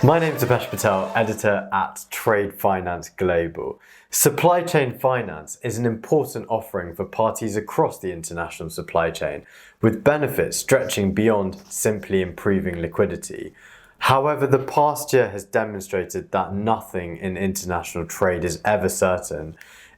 My name is Deepesh Patel, editor at Trade Finance Global. Supply chain finance is an important offering for parties across the international supply chain, with benefits stretching beyond simply improving liquidity. However, the past year has demonstrated that nothing in international trade is ever certain.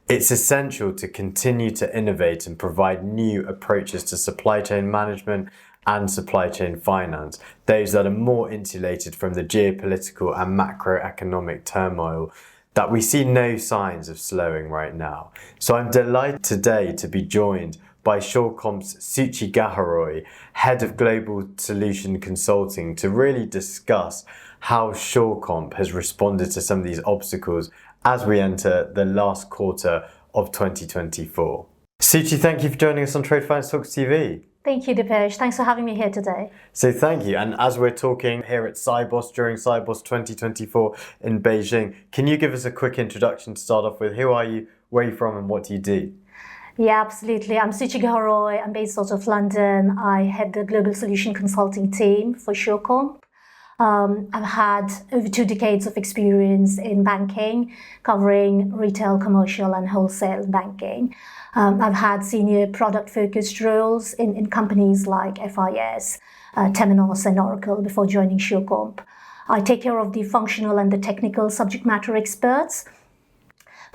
It's essential to continue to innovate and provide new approaches to supply chain management and supply chain finance, those that are more insulated from the geopolitical and macroeconomic turmoil that we see no signs of slowing right now. So I'm delighted today to be joined by Surecomp's Suchi Guharoy, Head of Global Solution Consulting, to really discuss how Surecomp has responded to some of these obstacles as we enter the last quarter of 2024. Suchi, thank you for joining us on Trade Finance Talks TV. Thank you, Deepesh. Thanks for having me here today. So thank you. And as we're talking here at Sibos during Sibos 2024 in Beijing, can you give us a quick introduction to start off with? Who are you, where are you from, and what do you do? Yeah, absolutely. I'm Suchi Guharoy. I'm based out of London. I head the Global Solution Consulting team for Surecomp. I've had over 2 decades of experience in banking, covering retail, commercial, and wholesale banking. I've had senior product-focused roles in companies like FIS, Temenos, and Oracle before joining Surecomp. I take care of the functional and the technical subject matter experts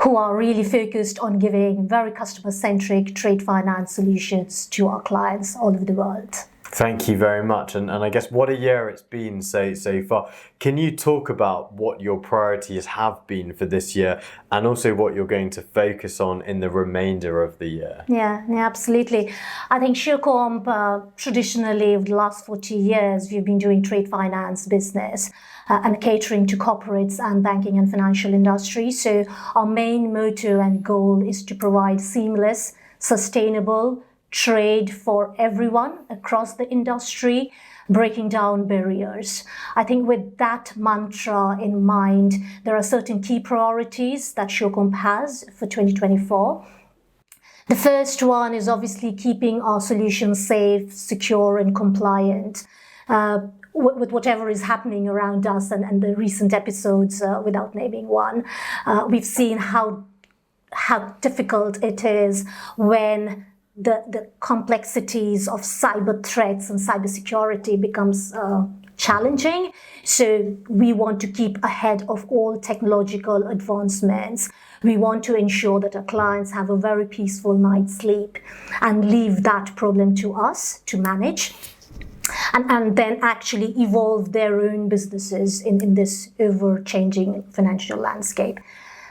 who are really focused on giving very customer-centric trade finance solutions to our clients all over the world. Thank you very much. And I guess what a year it's been so far. Can you talk about what your priorities have been for this year and also what you're going to focus on in the remainder of the year? Yeah, absolutely. I think Surecomp, traditionally over the last 40 years, we've been doing trade finance business and catering to corporates and banking and financial industry. So our main motto and goal is to provide seamless, sustainable trade for everyone across the industry, breaking down barriers. I think with that mantra in mind, there are certain key priorities that Surecomp has for 2024. The first one is obviously keeping our solutions safe, secure, and compliant with whatever is happening around us and the recent episodes, without naming one. We've seen how difficult it is when the complexities of cyber threats and cybersecurity becomes challenging. So we want to keep ahead of all technological advancements. We want to ensure that our clients have a very peaceful night's sleep and leave that problem to us to manage and then actually evolve their own businesses in this ever-changing financial landscape.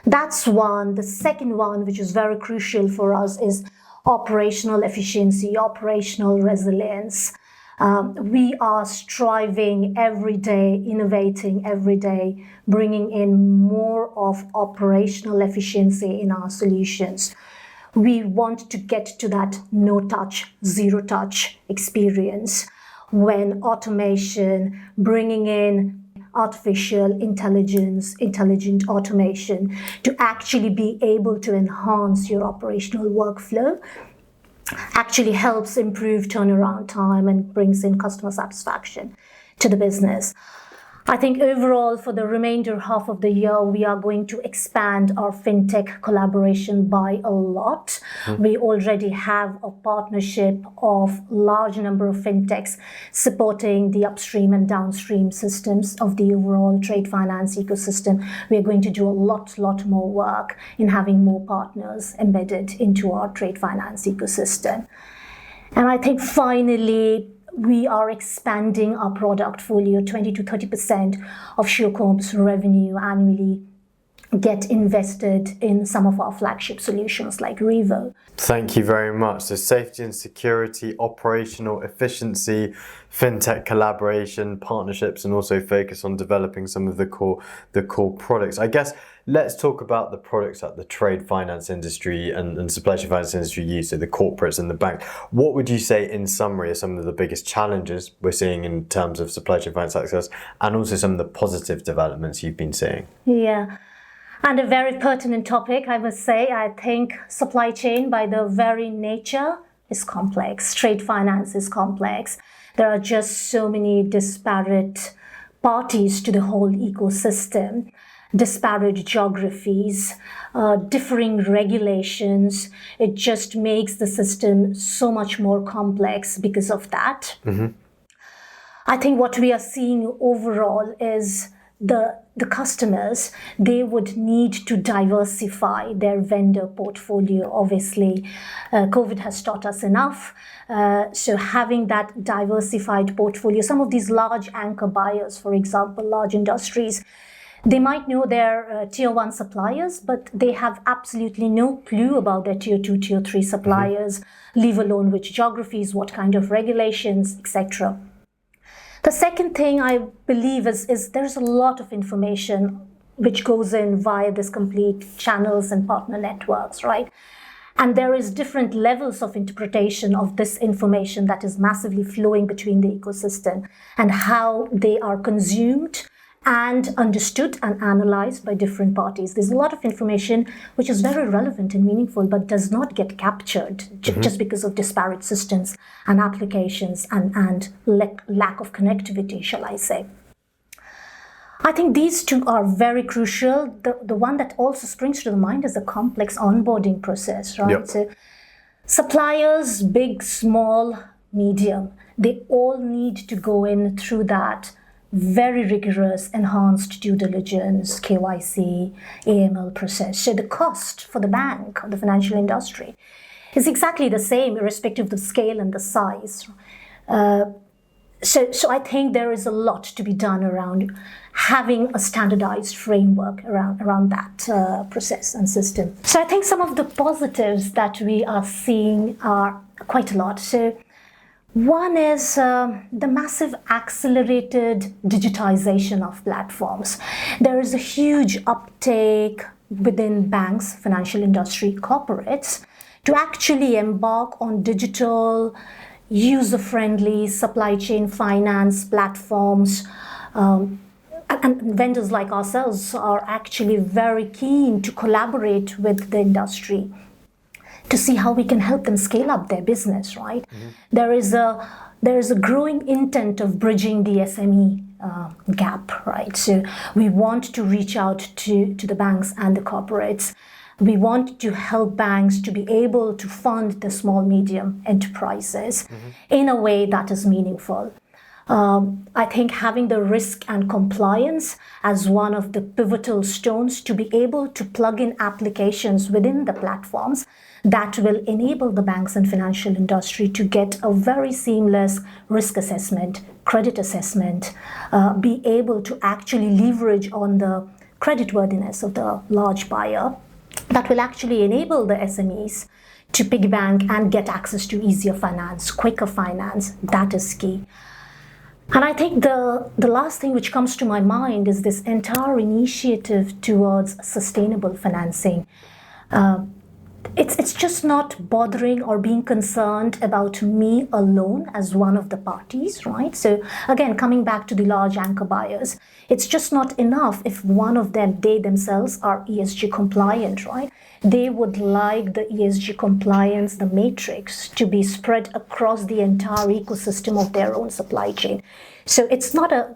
That's one. The second one, which is very crucial for us, is operational efficiency, operational resilience. We are striving every day, innovating every day, bringing in more of operational efficiency in our solutions. We want to get to that no-touch, zero-touch experience when automation, bringing in artificial intelligence, intelligent automation to actually be able to enhance your operational workflow actually helps improve turnaround time and brings in customer satisfaction to the business. I think overall for the remainder half of the year, we are going to expand our fintech collaboration by a lot. We already have a partnership of large number of fintechs supporting the upstream and downstream systems of the overall trade finance ecosystem. We are going to do a lot more work in having more partners embedded into our trade finance ecosystem. And I think finally, we are expanding our product portfolio. 20 to 30% of Surecomp's revenue annually get invested in some of our flagship solutions like Revo. Thank you very much. So safety and security, operational efficiency, fintech collaboration, partnerships, and also focus on developing some of the core products. I guess let's talk about the products that the trade finance industry and supply chain finance industry use, so the corporates and the bank. What would you say in summary are some of the biggest challenges we're seeing in terms of supply chain finance access and also some of the positive developments you've been seeing? Yeah. And a very pertinent topic, I must say. I think supply chain, by the very nature, is complex. Trade finance is complex. There are just so many disparate parties to the whole ecosystem, disparate geographies, differing regulations. It just makes the system so much more complex because of that. I think what we are seeing overall is the customers, they would need to diversify their vendor portfolio. Obviously, COVID has taught us enough. So having that diversified portfolio, some of these large anchor buyers, for example, large industries, they might know their tier 1 suppliers, but they have absolutely no clue about their tier 2, tier 3 suppliers, leave alone which geographies, what kind of regulations, etc. The second thing I believe is there's a lot of information which goes in via this complete channels and partner networks, right? And there is different levels of interpretation of this information that is massively flowing between the ecosystem and how they are consumed and understood and analyzed by different parties. There's a lot of information which is very relevant and meaningful but does not get captured just because of disparate systems and applications and lack of connectivity, shall I say. I think these two are very crucial. The one that also springs to the mind is the complex onboarding process, right? Yep. So suppliers, big, small, medium, they all need to go in through that very rigorous enhanced due diligence, KYC, AML process. So the cost for the bank or the financial industry is exactly the same, irrespective of the scale and the size. So I think there is a lot to be done around having a standardized framework around that process and system. So I think some of the positives that we are seeing are quite a lot. So one is the massive accelerated digitization of platforms. There is a huge uptake within banks, financial industry, corporates to actually embark on digital, user-friendly supply chain finance platforms. And vendors like ourselves are actually very keen to collaborate with the industry to see how we can help them scale up their business, right? There is a growing intent of bridging the SME gap, right? So we want to reach out to the banks and the corporates. We want to help banks to be able to fund the small, medium enterprises in a way that is meaningful. I think having the risk and compliance as one of the pivotal stones to be able to plug in applications within the platforms that will enable the banks and financial industry to get a very seamless risk assessment, credit assessment, be able to actually leverage on the creditworthiness of the large buyer that will actually enable the SMEs to piggyback and get access to easier finance, quicker finance. That is key. And I think the last thing which comes to my mind is this entire initiative towards sustainable financing. It's just not bothering or being concerned about me alone as one of the parties, right? So again, coming back to the large anchor buyers, it's just not enough if one of them, they themselves are ESG compliant, right? They would like the ESG compliance, the matrix, to be spread across the entire ecosystem of their own supply chain. So it's not a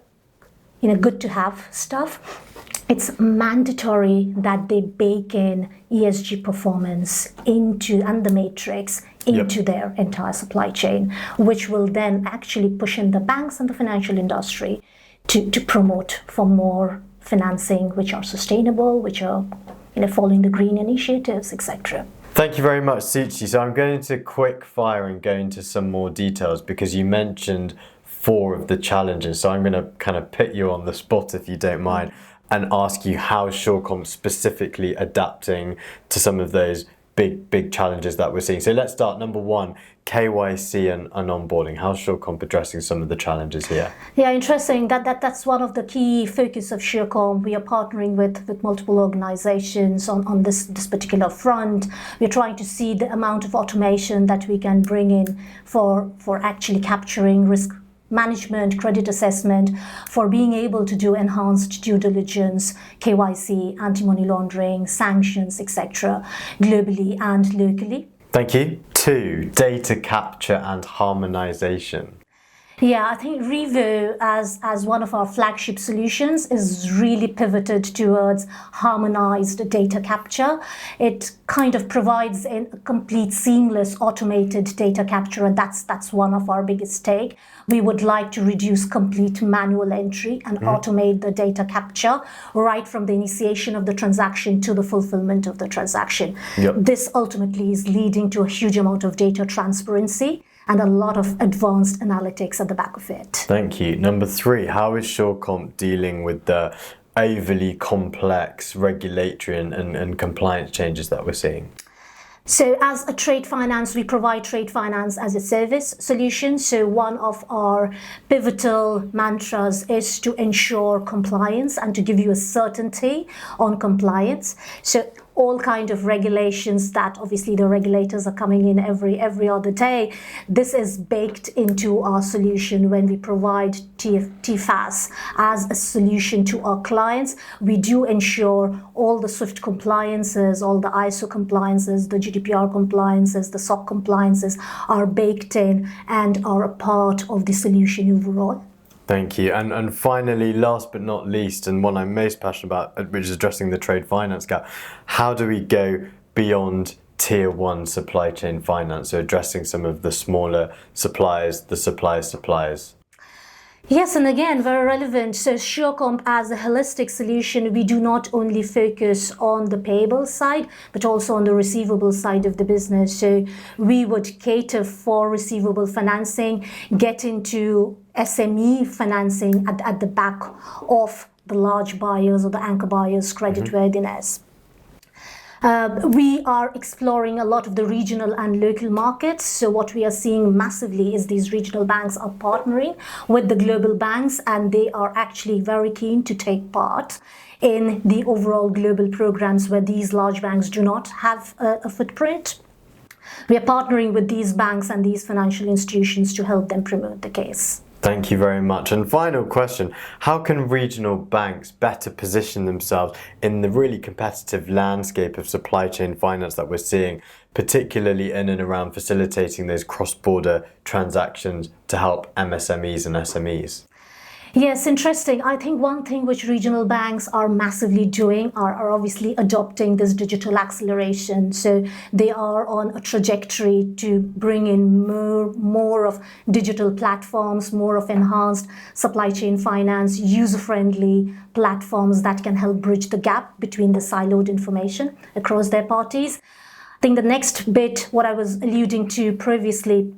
good to have stuff. It's mandatory that they bake in ESG performance into and the matrix into their entire supply chain, which will then actually push in the banks and the financial industry to promote for more financing which are sustainable, which are following the green initiatives, etc. Thank you very much, Suchi. So I'm going to quick fire and go into some more details because you mentioned 4 of the challenges. So I'm going to kind of put you on the spot, if you don't mind, and ask you how Surecomp specifically adapting to some of those big challenges that we're seeing. So let's start. Number 1, KYC and onboarding. How's Surecomp addressing some of the challenges here? Yeah, interesting. That's one of the key focus of Surecomp. We are partnering with multiple organizations on this particular front. We're trying to see the amount of automation that we can bring in for actually capturing risk management, credit assessment, for being able to do enhanced due diligence, KYC, anti-money laundering, sanctions, etc., globally and locally. Thank you. 2, data capture and harmonization. Yeah, I think Revo, as one of our flagship solutions, is really pivoted towards harmonized data capture. It kind of provides a complete, seamless, automated data capture, and that's one of our biggest take. We would like to reduce complete manual entry and automate the data capture right from the initiation of the transaction to the fulfillment of the transaction. Yep. This ultimately is leading to a huge amount of data transparency and a lot of advanced analytics at the back of it. Thank you. Number 3, how is Surecomp dealing with the overly complex regulatory and compliance changes that we're seeing? So as a trade finance, we provide trade finance as a service solution. So one of our pivotal mantras is to ensure compliance and to give you a certainty on compliance. So all kind of regulations that obviously the regulators are coming in every other day. This is baked into our solution when we provide TFAS as a solution to our clients. We do ensure all the SWIFT compliances, all the ISO compliances, the GDPR compliances, the SOC compliances are baked in and are a part of the solution overall. Thank you. And finally, last but not least, and one I'm most passionate about, which is addressing the trade finance gap, how do we go beyond tier 1 supply chain finance, so addressing some of the smaller suppliers, the suppliers? Yes, and again, very relevant. So Surecomp as a holistic solution, we do not only focus on the payable side, but also on the receivable side of the business. So we would cater for receivable financing, get into SME financing at the back of the large buyers or the anchor buyers' creditworthiness. We are exploring a lot of the regional and local markets. So what we are seeing massively is these regional banks are partnering with the global banks, and they are actually very keen to take part in the overall global programs where these large banks do not have a footprint. We are partnering with these banks and these financial institutions to help them promote the case. Thank you very much. And final question, how can regional banks better position themselves in the really competitive landscape of supply chain finance that we're seeing, particularly in and around facilitating those cross-border transactions to help MSMEs and SMEs? Yes, interesting. I think one thing which regional banks are massively doing are obviously adopting this digital acceleration. So they are on a trajectory to bring in more of digital platforms, more of enhanced supply chain finance, user-friendly platforms that can help bridge the gap between the siloed information across their parties. I think the next bit, what I was alluding to previously,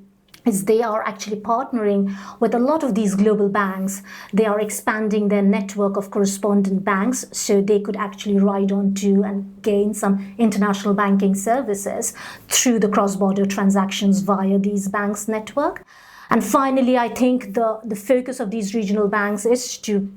is they are actually partnering with a lot of these global banks. They are expanding their network of correspondent banks so they could actually ride on to and gain some international banking services through the cross-border transactions via these banks' network. And finally, I think the focus of these regional banks is to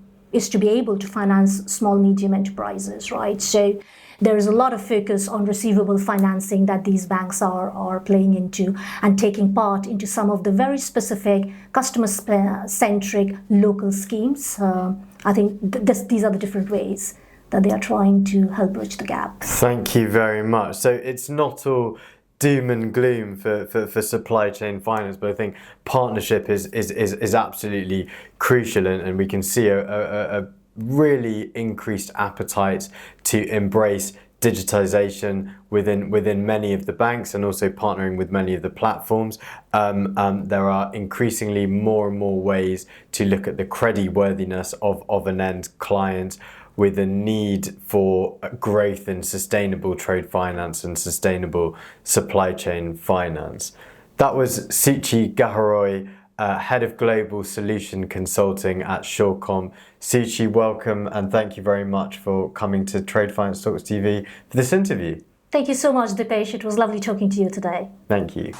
be able to finance small, medium enterprises, right? So there is a lot of focus on receivable financing that these banks are playing into and taking part into some of the very specific customer-centric local schemes. I think these are the different ways that they are trying to help bridge the gap. Thank you very much. So it's not all doom and gloom for supply chain finance, but I think partnership is absolutely crucial, and we can see a really increased appetite to embrace digitization within many of the banks and also partnering with many of the platforms. There are increasingly more and more ways to look at the creditworthiness of an end client, with a need for growth in sustainable trade finance and sustainable supply chain finance. That was Suchi Guharoy, Head of Global Solution Consulting at Surecomp. Suchi, welcome, and thank you very much for coming to Trade Finance Talks TV for this interview. Thank you so much, Deepesh. It was lovely talking to you today. Thank you.